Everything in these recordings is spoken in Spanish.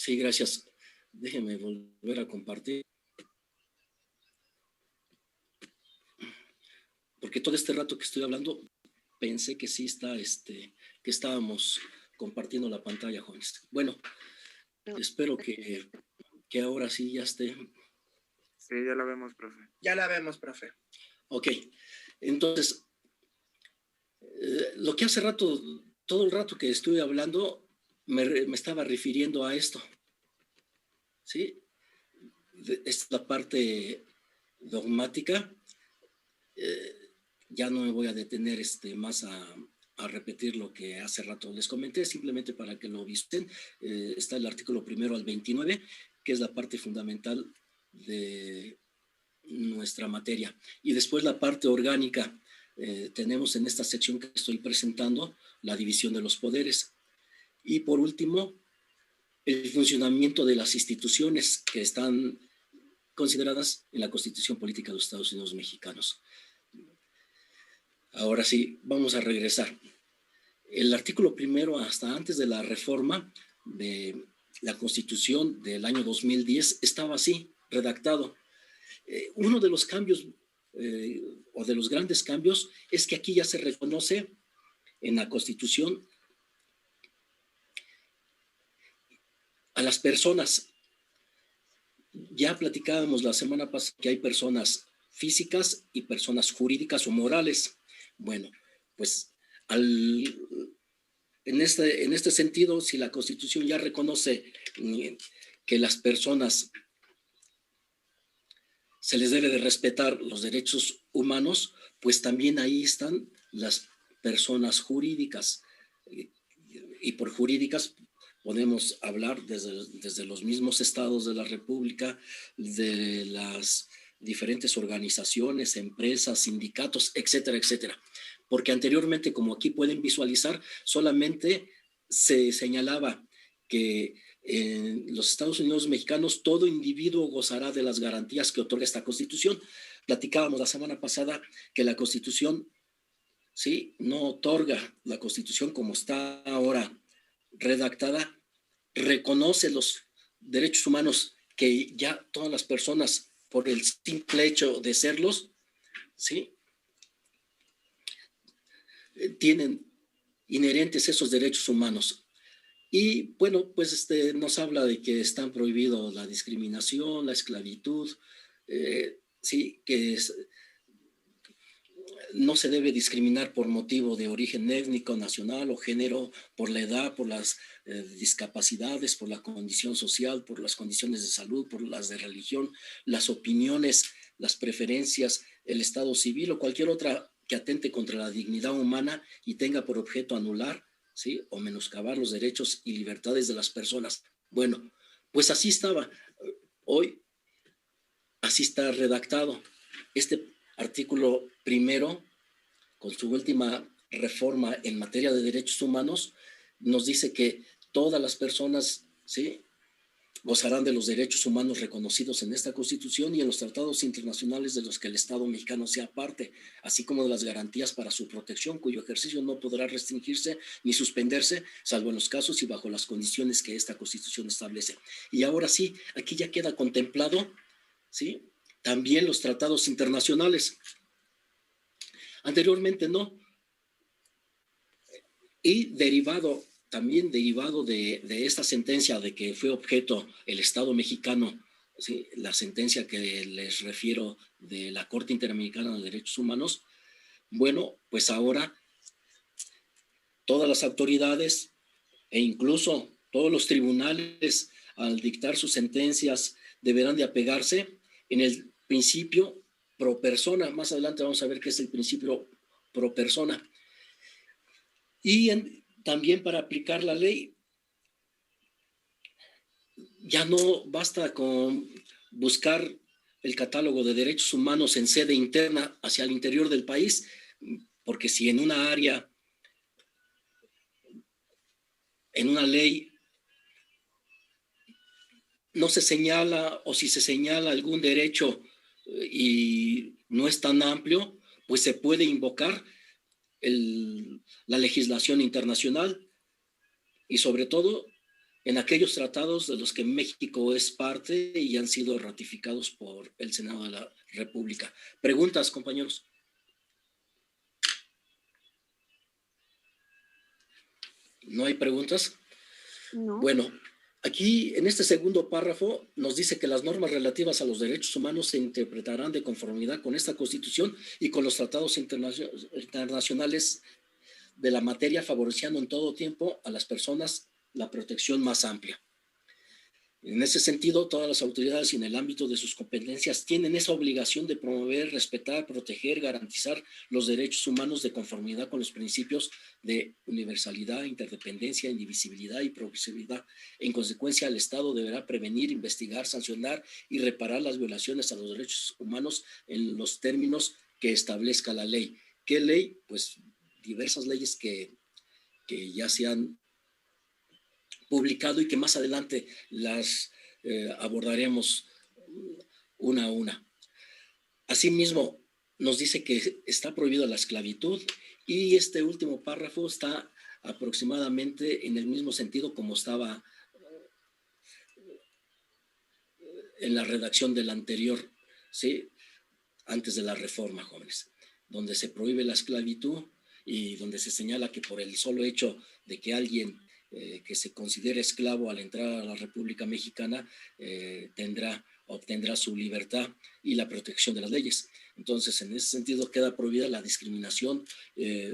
Sí, gracias. Déjenme volver a compartir. Porque todo este rato que estoy hablando, pensé que sí está, que estábamos compartiendo la pantalla, jóvenes. Bueno, espero que ahora sí ya esté. Sí, ya la vemos, profe. Ya la vemos, profe. Ok, entonces, lo que hace rato, todo el rato que estuve hablando, me estaba refiriendo a esto. ¿Sí? Es la parte dogmática. Ya no me voy a detener más a repetir lo que hace rato les comenté, simplemente para que lo visten. Está el artículo 1 al 29, que es la parte fundamental de nuestra materia. Y después la parte orgánica. Tenemos en esta sección que estoy presentando la división de los poderes. Y por último, el funcionamiento de las instituciones que están consideradas en la Constitución Política de los Estados Unidos Mexicanos. Ahora sí, vamos a regresar. El artículo 1, hasta antes de la reforma de la Constitución del año 2010, estaba así, redactado. Uno de los cambios, o de los grandes cambios, es que aquí ya se reconoce en la Constitución a las personas. Ya platicábamos la semana pasada que hay personas físicas y personas jurídicas o morales. Bueno, pues en este sentido, si la Constitución ya reconoce que las personas se les debe de respetar los derechos humanos, pues también ahí están las personas jurídicas. Y por jurídicas podemos hablar desde los mismos estados de la República, de las diferentes organizaciones, empresas, sindicatos, etcétera, etcétera. Porque anteriormente, como aquí pueden visualizar, solamente se señalaba que en los Estados Unidos mexicanos todo individuo gozará de las garantías que otorga esta Constitución. Platicábamos la semana pasada que la Constitución, sí, no otorga, la Constitución como está ahora redactada, reconoce los derechos humanos que ya todas las personas, por el simple hecho de serlos, ¿sí?, tienen inherentes esos derechos humanos. Y bueno, pues nos habla de que están prohibidos la discriminación, la esclavitud, sí, que no se debe discriminar por motivo de origen étnico, nacional o género, por la edad, por las discapacidades, por la condición social, por las condiciones de salud, por las de religión, las opiniones, las preferencias, el estado civil o cualquier otra que atente contra la dignidad humana y tenga por objeto anular, ¿sí?, o menoscabar los derechos y libertades de las personas. Bueno, pues así estaba. Hoy, así está redactado. Este artículo 1, con su última reforma en materia de derechos humanos, nos dice que todas las personas, ¿sí?, gozarán de los derechos humanos reconocidos en esta Constitución y en los tratados internacionales de los que el Estado mexicano sea parte, así como de las garantías para su protección, cuyo ejercicio no podrá restringirse ni suspenderse, salvo en los casos y bajo las condiciones que esta Constitución establece. Y ahora sí, aquí ya queda contemplado, ¿sí?, también los tratados internacionales. Anteriormente no. Y también derivado de esta sentencia de que fue objeto el Estado mexicano, ¿sí?, la sentencia que les refiero de la Corte Interamericana de Derechos Humanos, bueno, pues ahora todas las autoridades e incluso todos los tribunales, al dictar sus sentencias, deberán de apegarse en el principio pro persona. Más adelante vamos a ver qué es el principio pro persona. Y también para aplicar la ley, ya no basta con buscar el catálogo de derechos humanos en sede interna hacia el interior del país, porque si en una área, en una ley, no se señala, o si se señala algún derecho y no es tan amplio, pues se puede invocar la legislación internacional y sobre todo en aquellos tratados de los que México es parte y han sido ratificados por el Senado de la República. ¿Preguntas, compañeros? ¿No hay preguntas? No. Bueno, aquí en este segundo párrafo nos dice que las normas relativas a los derechos humanos se interpretarán de conformidad con esta Constitución y con los tratados internacionales de la materia, favoreciendo en todo tiempo a las personas la protección más amplia. En ese sentido, todas las autoridades y en el ámbito de sus competencias tienen esa obligación de promover, respetar, proteger, garantizar los derechos humanos de conformidad con los principios de universalidad, interdependencia, indivisibilidad y progresividad. En consecuencia, el Estado deberá prevenir, investigar, sancionar y reparar las violaciones a los derechos humanos en los términos que establezca la ley. ¿Qué ley? Pues diversas leyes que ya se han publicado y que más adelante las abordaremos una a una. Asimismo, nos dice que está prohibida la esclavitud y este último párrafo está aproximadamente en el mismo sentido como estaba en la redacción del anterior, ¿sí? Antes de la reforma, jóvenes, donde se prohíbe la esclavitud y donde se señala que por el solo hecho de que alguien que se considere esclavo al entrar a la República Mexicana obtendrá su libertad y la protección de las leyes. Entonces, en ese sentido queda prohibida la discriminación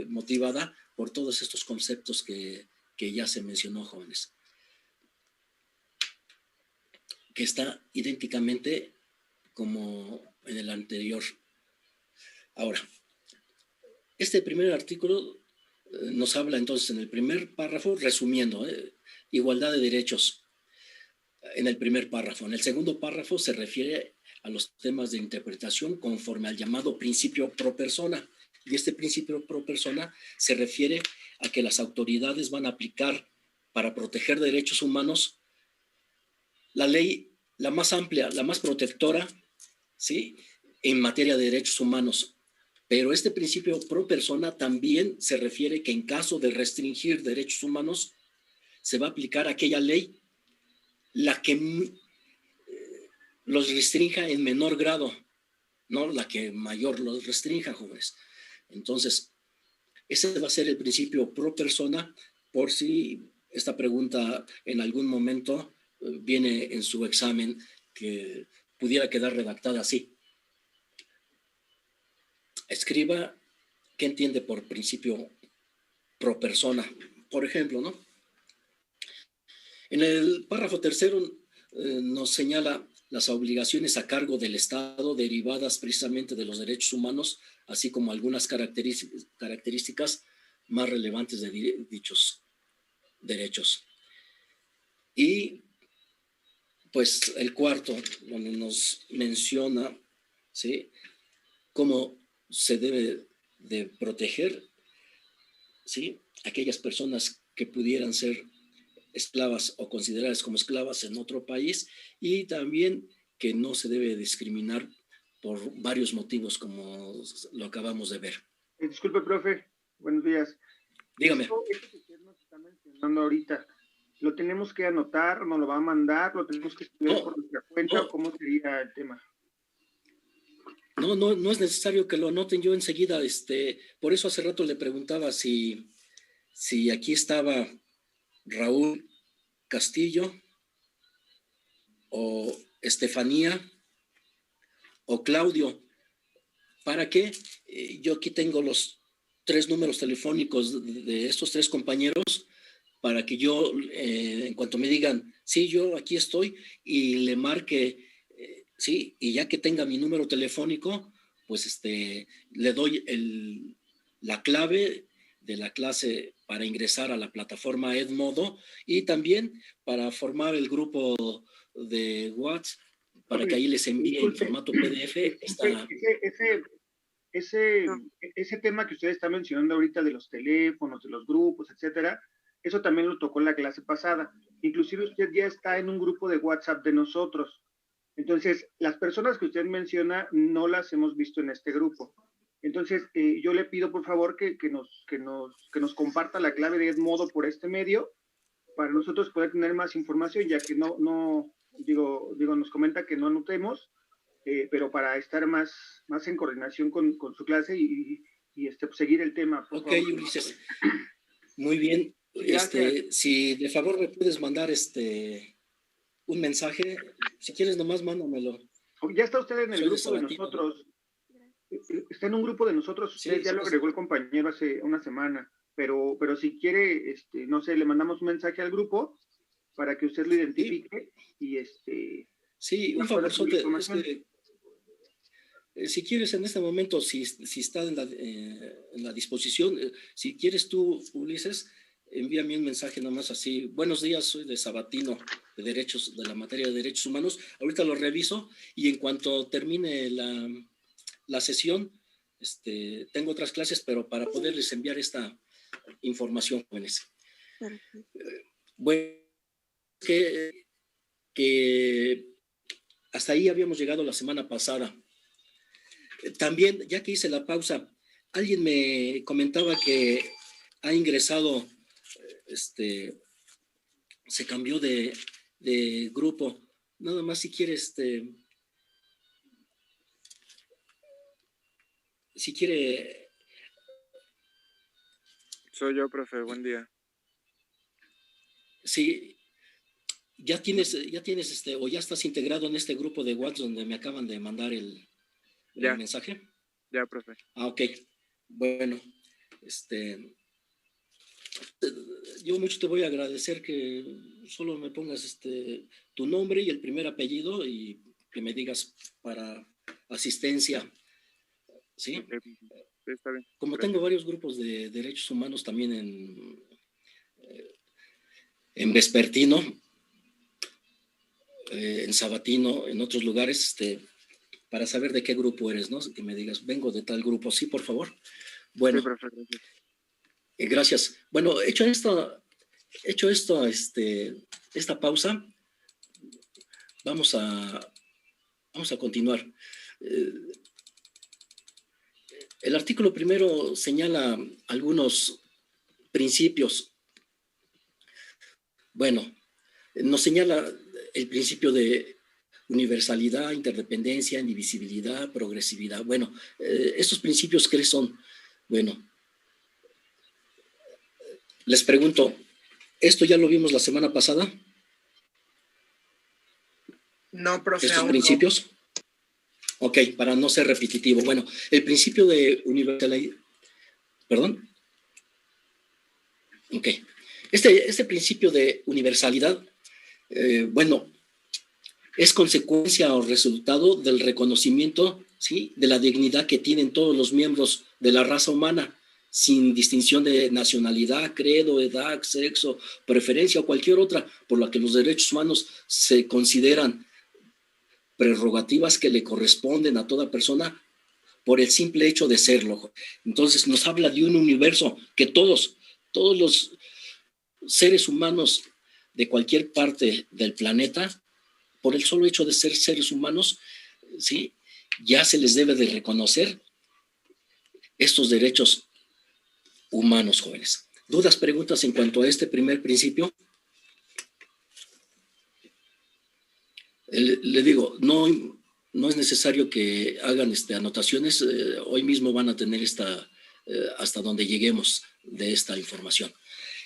motivada por todos estos conceptos que ya se mencionó, jóvenes, que está idénticamente como en el anterior. Ahora, este primer artículo nos habla entonces en el primer párrafo, resumiendo, igualdad de derechos en el primer párrafo. En el segundo párrafo se refiere a los temas de interpretación conforme al llamado principio pro persona. Y este principio pro persona se refiere a que las autoridades van a aplicar para proteger derechos humanos la ley, la más amplia, la más protectora, ¿sí?, en materia de derechos humanos. Pero este principio pro persona también se refiere que en caso de restringir derechos humanos, se va a aplicar aquella ley la que los restrinja en menor grado, no la que mayor los restrinja, jóvenes. Entonces, ese va a ser el principio pro persona, por si esta pregunta en algún momento viene en su examen, que pudiera quedar redactada así. Escriba qué entiende por principio pro persona, por ejemplo, ¿no? En el párrafo tercero nos señala las obligaciones a cargo del Estado derivadas precisamente de los derechos humanos, así como algunas características más relevantes de dichos derechos. Y pues el cuarto, donde nos menciona, ¿sí?, cómo se debe de proteger, ¿sí?, aquellas personas que pudieran ser esclavas o consideradas como esclavas en otro país, y también que no se debe discriminar por varios motivos, como lo acabamos de ver. Disculpe, profe, buenos días. Dígame. Esto que usted nos está mencionando ahorita, ¿lo tenemos que anotar, nos lo va a mandar, lo tenemos que estudiar por nuestra cuenta, o cómo sería el tema? No es necesario que lo anoten. Yo enseguida, por eso hace rato le preguntaba si aquí estaba Raúl Castillo o Estefanía o Claudio. ¿Para qué? Yo aquí tengo los 3 números telefónicos de estos 3 compañeros, para que yo, en cuanto me digan, sí, yo aquí estoy, y le marque, sí, y ya que tenga mi número telefónico, pues le doy la clave de la clase para ingresar a la plataforma Edmodo, y también para formar el grupo de WhatsApp, para que ahí les envíe en formato PDF. Ese tema que usted está mencionando ahorita de los teléfonos, de los grupos, etcétera, eso también lo tocó en la clase pasada. Inclusive usted ya está en un grupo de WhatsApp de nosotros. Entonces, las personas que usted menciona no las hemos visto en este grupo. Entonces, yo le pido por favor que nos comparta la clave de Edmodo por este medio, para nosotros poder tener más información, ya que nos comenta que no anotemos, pero para estar más en coordinación con su clase y pues, seguir el tema, por Ok, favor. Ulises. Muy bien. Si de favor me puedes mandar un mensaje, si quieres nomás mándamelo. Ya está usted en el Soy de grupo de Sabatino. nosotros. Está en un grupo de nosotros. Usted Sí, ya lo agregó el compañero hace una semana. Pero si quiere, no sé, le mandamos un mensaje al grupo para que usted lo identifique y Sí, ya un pueda subir la favorzote. información. Si quieres en este momento, si está en la disposición, si quieres tú, Ulises, envíame un mensaje nomás así. Buenos días, soy de Sabatino, de la materia de derechos humanos. Ahorita lo reviso y en cuanto termine la sesión, tengo otras clases, pero para poderles enviar esta información, jóvenes. Bueno, que hasta ahí habíamos llegado la semana pasada. También, ya que hice la pausa, alguien me comentaba que ha ingresado, se cambió de grupo. Nada más si quiere, si quiere. Soy yo, profe, buen día. Sí, ya tienes, o ya estás integrado en este grupo de WhatsApp donde me acaban de mandar el mensaje. Ya, profe. Ok, bueno, yo mucho te voy a agradecer que solo me pongas tu nombre y el primer apellido y que me digas para asistencia, ¿sí? Okay. Sí, está bien. Como Gracias. tengo varios grupos de derechos humanos también en Vespertino, en Sabatino, en otros lugares, para saber de qué grupo eres, ¿no? Que me digas, vengo de tal grupo, sí, por favor. Bueno, sí, profe, gracias. Gracias. Bueno, hecho esto, esta pausa, vamos a continuar. El artículo primero señala algunos principios. Bueno, nos señala el principio de universalidad, interdependencia, indivisibilidad, progresividad. Bueno, estos principios, ¿qué son? Bueno, les pregunto, ¿esto ya lo vimos la semana pasada? No, profe. ¿Estos principios? No. Ok, para no ser repetitivo. Bueno, el principio de universalidad. ¿Perdón? Ok. Este principio de universalidad, bueno, es consecuencia o resultado del reconocimiento, ¿sí?, de la dignidad que tienen todos los miembros de la raza humana, sin distinción de nacionalidad, credo, edad, sexo, preferencia o cualquier otra, por la que los derechos humanos se consideran prerrogativas que le corresponden a toda persona por el simple hecho de serlo. Entonces nos habla de un universo que todos los seres humanos de cualquier parte del planeta, por el solo hecho de ser seres humanos, ¿sí?, ya se les debe de reconocer estos derechos humanos, jóvenes. ¿Dudas, preguntas en cuanto a este primer principio? Le digo, no es necesario que hagan anotaciones, hoy mismo van a tener hasta donde lleguemos de esta información.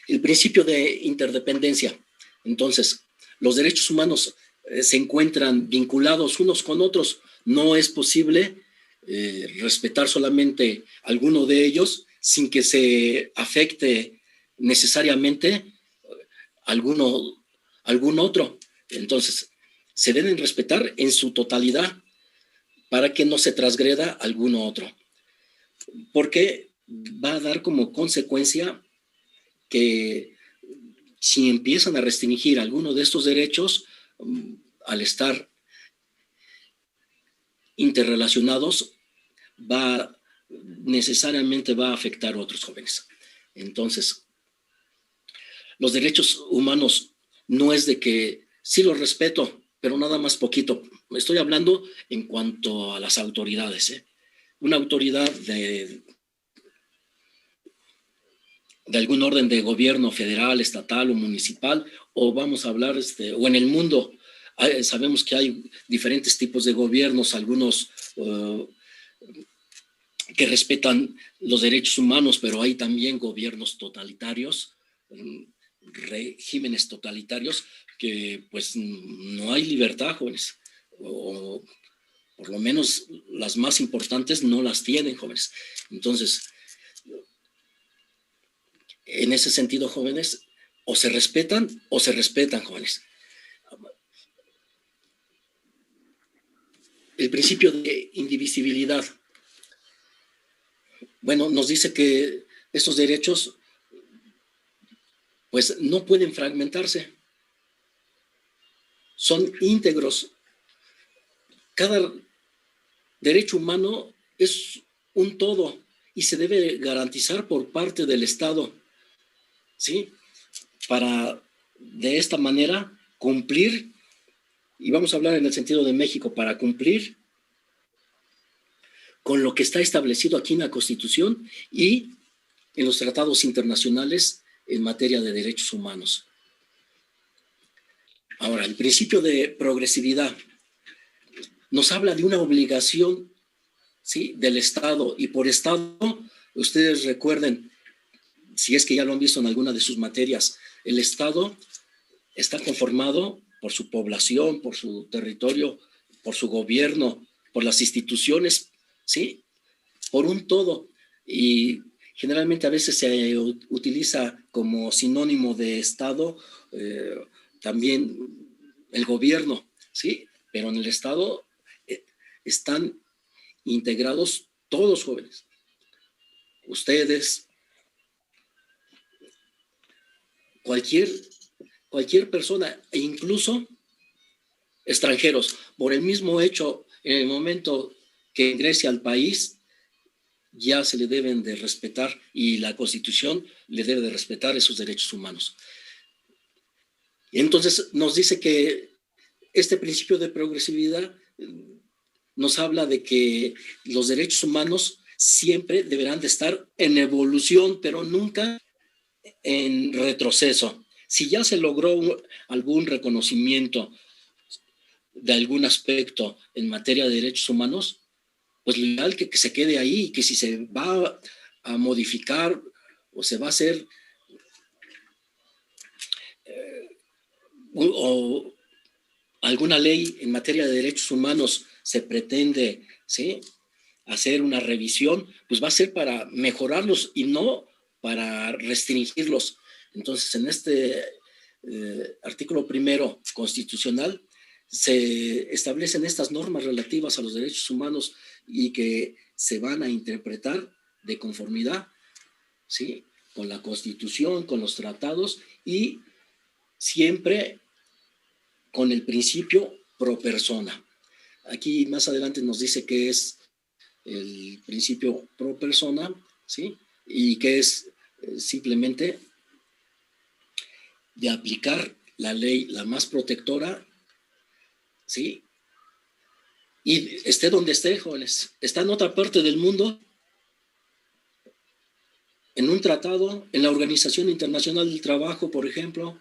El principio de interdependencia. Entonces, los derechos humanos se encuentran vinculados unos con otros. No es posible respetar solamente alguno de ellos sin que se afecte necesariamente algún otro. Entonces, se deben respetar en su totalidad para que no se transgreda alguno otro. Porque va a dar como consecuencia que si empiezan a restringir alguno de estos derechos, al estar interrelacionados, necesariamente va a afectar a otros jóvenes. Entonces, los derechos humanos no es de que sí los respeto, pero nada más poquito. Estoy hablando en cuanto a las autoridades. Una autoridad de algún orden de gobierno federal, estatal o municipal, o vamos a hablar, o en el mundo. Sabemos que hay diferentes tipos de gobiernos, algunos que respetan los derechos humanos, pero hay también gobiernos totalitarios, regímenes totalitarios, que pues no hay libertad, jóvenes, o por lo menos las más importantes no las tienen, jóvenes. Entonces, en ese sentido, jóvenes, o se respetan, jóvenes. El principio de indivisibilidad, bueno, nos dice que estos derechos pues no pueden fragmentarse, son íntegros. Cada derecho humano es un todo y se debe garantizar por parte del Estado, ¿sí? Para de esta manera cumplir, y vamos a hablar en el sentido de México, para cumplir con lo que está establecido aquí en la Constitución y en los tratados internacionales en materia de derechos humanos. Ahora, el principio de progresividad nos habla de una obligación, ¿sí?, del Estado, y por Estado, ustedes recuerden, si es que ya lo han visto en alguna de sus materias, el Estado está conformado por su población, por su territorio, por su gobierno, por las instituciones, ¿sí?, por un todo. Y generalmente a veces se utiliza como sinónimo de Estado también el gobierno, ¿sí? Pero en el Estado están integrados todos, jóvenes. Ustedes, cualquier persona, e incluso extranjeros, por el mismo hecho, en el momento que ingrese al país, ya se le deben de respetar, y la Constitución le debe de respetar esos derechos humanos. Entonces nos dice que este principio de progresividad nos habla de que los derechos humanos siempre deberán de estar en evolución, pero nunca en retroceso. Si ya se logró algún reconocimiento de algún aspecto en materia de derechos humanos, pues lo ideal que se quede ahí, y que si se va a modificar o se va a hacer o alguna ley en materia de derechos humanos se pretende, ¿sí?, hacer una revisión, pues va a ser para mejorarlos y no para restringirlos. Entonces, en este artículo primero constitucional se establecen estas normas relativas a los derechos humanos y que se van a interpretar de conformidad, ¿sí?, con la Constitución, con los tratados, y siempre con el principio pro persona. Aquí más adelante nos dice que es el principio pro persona, ¿sí?, y que es simplemente de aplicar la ley la más protectora, ¿sí?, y esté donde esté, jóvenes, está en otra parte del mundo, en un tratado, en la Organización Internacional del Trabajo, por ejemplo,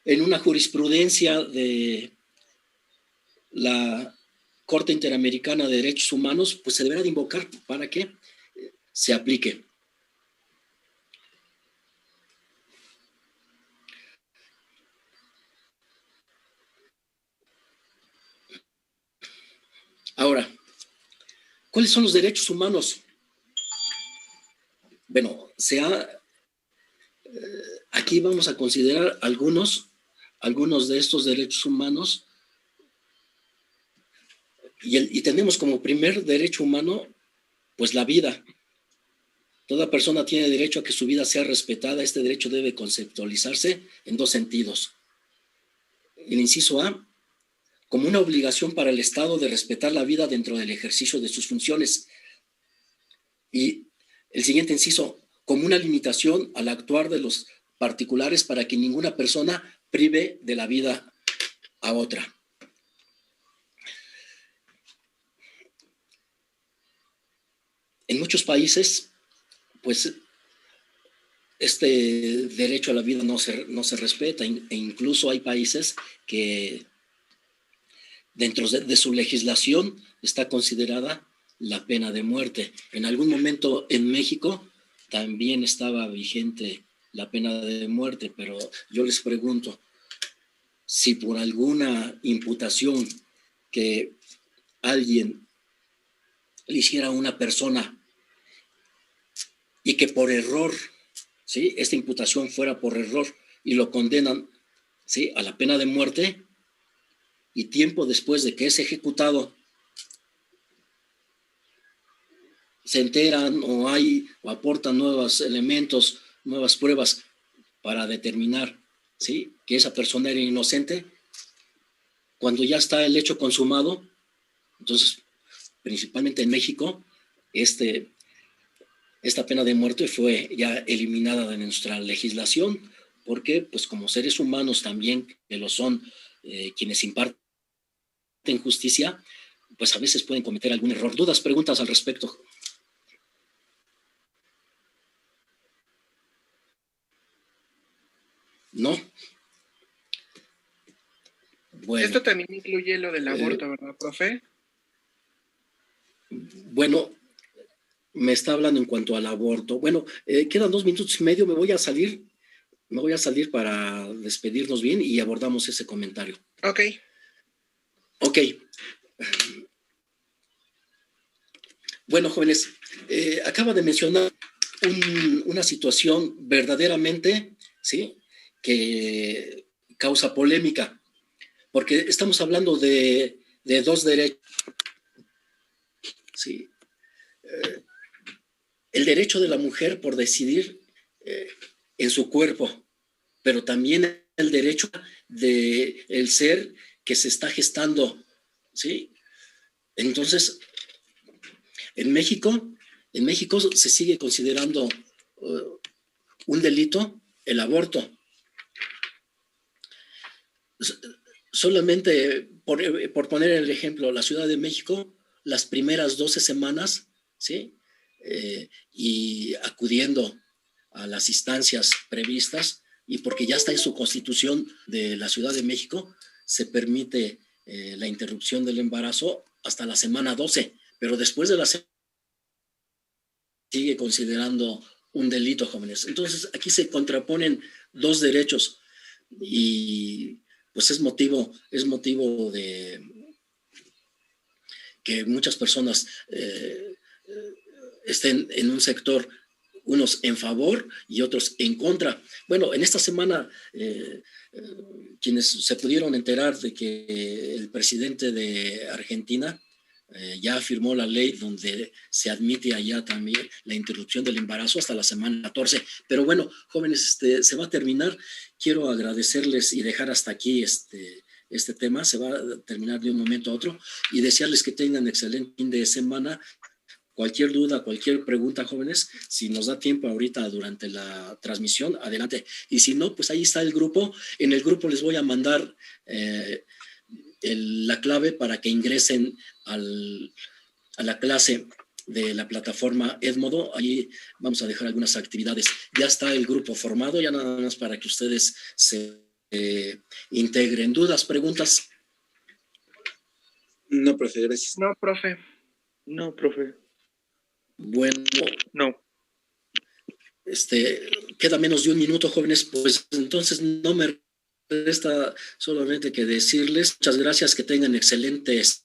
en una jurisprudencia de la Corte Interamericana de Derechos Humanos, pues se deberá de invocar para que se aplique. Ahora, ¿cuáles son los derechos humanos? Bueno, aquí vamos a considerar algunos de estos derechos humanos, y tenemos como primer derecho humano, pues la vida. Toda persona tiene derecho a que su vida sea respetada. Este derecho debe conceptualizarse en dos sentidos. El inciso A, como una obligación para el Estado de respetar la vida dentro del ejercicio de sus funciones. Y el siguiente inciso, como una limitación al actuar de los particulares para que ninguna persona prive de la vida a otra. En muchos países, pues este derecho a la vida no se respeta, e incluso hay países que dentro de su legislación está considerada la pena de muerte. En algún momento en México también estaba vigente la pena de muerte, pero yo les pregunto, si por alguna imputación que alguien le hiciera a una persona y que por error, ¿sí?, esta imputación fuera por error y lo condenan, ¿sí?, a la pena de muerte, y tiempo después de que es ejecutado se enteran o aportan nuevos elementos, nuevas pruebas para determinar, ¿sí?, que esa persona era inocente, cuando ya está el hecho consumado, entonces, principalmente en México, esta pena de muerte fue ya eliminada de nuestra legislación, porque pues como seres humanos también, que lo son quienes imparten justicia, pues a veces pueden cometer algún error. ¿Dudas, preguntas al respecto? ¿No? Bueno. Esto también incluye lo del aborto, ¿verdad, profe? Bueno, me está hablando en cuanto al aborto. Bueno, quedan 2 minutos y medio, me voy a salir para despedirnos bien y abordamos ese comentario. Ok. Bueno, jóvenes, acaba de mencionar una situación verdaderamente, ¿sí?, que causa polémica, porque estamos hablando de 2 derechos, ¿sí? El derecho de la mujer por decidir en su cuerpo, pero también el derecho del ser que se está gestando, ¿sí? Entonces, en México se sigue considerando un delito el aborto. Solamente por poner el ejemplo, la Ciudad de México, las primeras 12 semanas, ¿sí?, y acudiendo a las instancias previstas, y porque ya está en su constitución de la Ciudad de México, se permite la interrupción del embarazo hasta la semana 12, pero después de la semana sigue considerando un delito, jóvenes. Entonces, aquí se contraponen 2 derechos y pues es motivo de que muchas personas estén en un sector, unos en favor y otros en contra. Bueno, en esta semana, quienes se pudieron enterar de que el presidente de Argentina ya firmó la ley donde se admite allá también la interrupción del embarazo hasta la semana 14. Pero bueno, jóvenes, se va a terminar. Quiero agradecerles y dejar hasta aquí este tema. Se va a terminar de un momento a otro y desearles que tengan excelente fin de semana. Cualquier duda, cualquier pregunta, jóvenes, si nos da tiempo ahorita durante la transmisión, adelante. Y si no, pues ahí está el grupo. En el grupo les voy a mandar la clave para que ingresen a la clase de la plataforma Edmodo. Ahí vamos a dejar algunas actividades. Ya está el grupo formado, ya nada más para que ustedes se integren. ¿Dudas, preguntas? No, profe, gracias. No, profe. Bueno. No. Queda menos de un minuto, jóvenes, pues entonces no me resta solamente que decirles muchas gracias, que tengan excelentes